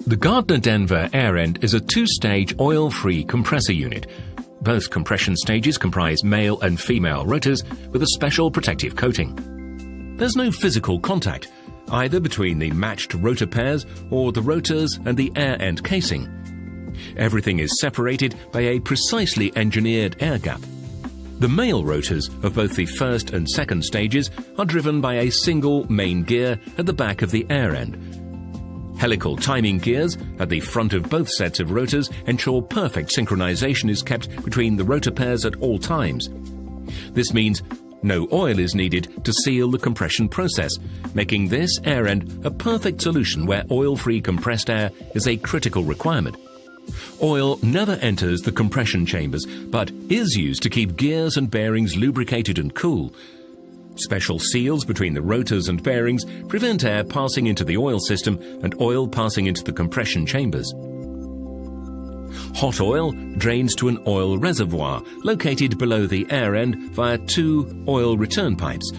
The Gardner-Denver air end is a two-stage oil-free compressor unit. Both compression stages comprise male and female rotors with a special protective coating. There's no physical contact, either between the matched rotor pairs or the rotors and the air end casing. Everything is separated by a precisely engineered air gap. The male rotors of both the first and second stages are driven by a single main gear at the back of the air end. Helical timing gears at the front of both sets of rotors ensure perfect synchronization is kept between the rotor pairs at all times. This means no oil is needed to seal the compression process, making this air end a perfect solution where oil-free compressed air is a critical requirement. Oil never enters the compression chambers, but is used to keep gears and bearings lubricated and cool. Special seals between the rotors and bearings prevent air passing into the oil system and oil passing into the compression chambers. Hot oil drains to an oil reservoir located below the air end via two oil return pipes.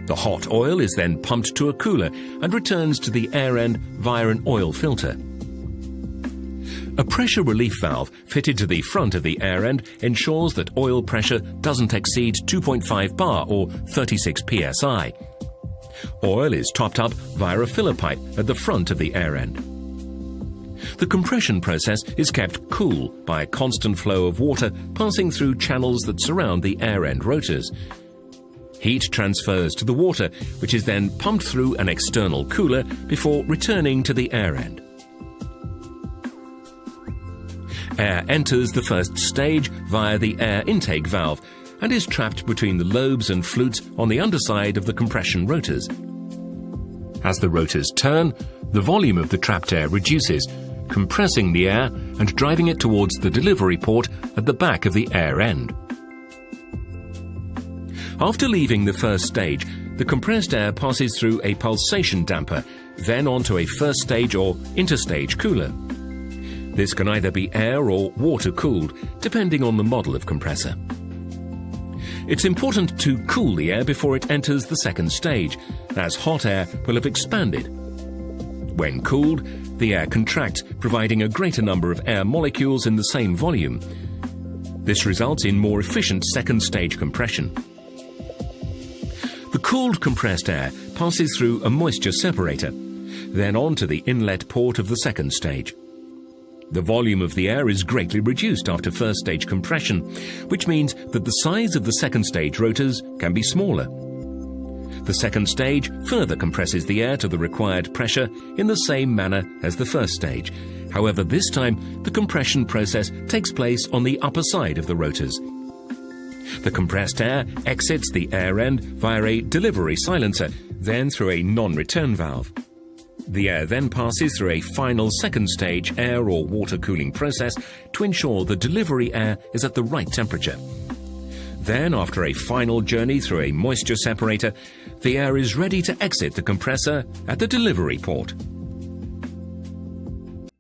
The hot oil is then pumped to a cooler and returns to the air end via an oil filter. A pressure relief valve fitted to the front of the air end ensures that oil pressure doesn't exceed 2.5 bar or 36 psi. Oil is topped up via a filler pipe at the front of the air end. The compression process is kept cool by a constant flow of water passing through channels that surround the air end rotors. Heat transfers to the water, which is then pumped through an external cooler before returning to the air end. Air enters the first stage via the air intake valve and is trapped between the lobes and flutes on the underside of the compression rotors. As the rotors turn, the volume of the trapped air reduces, compressing the air and driving it towards the delivery port at the back of the air end. After leaving the first stage, the compressed air passes through a pulsation damper, then onto a first stage or interstage cooler. This can either be air or water-cooled, depending on the model of compressor. It's important to cool the air before it enters the second stage, as hot air will have expanded. When cooled, the air contracts, providing a greater number of air molecules in the same volume. This results in more efficient second stage compression. The cooled compressed air passes through a moisture separator, then on to the inlet port of the second stage. The volume of the air is greatly reduced after first stage compression, which means that the size of the second stage rotors can be smaller. The second stage further compresses the air to the required pressure in the same manner as the first stage. However, this time the compression process takes place on the upper side of the rotors. The compressed air exits the air end via a delivery silencer, then through a non-return valve. The air then passes through a final second stage air or water cooling process to ensure the delivery air is at the right temperature. Then, after a final journey through a moisture separator, the air is ready to exit the compressor at the delivery port.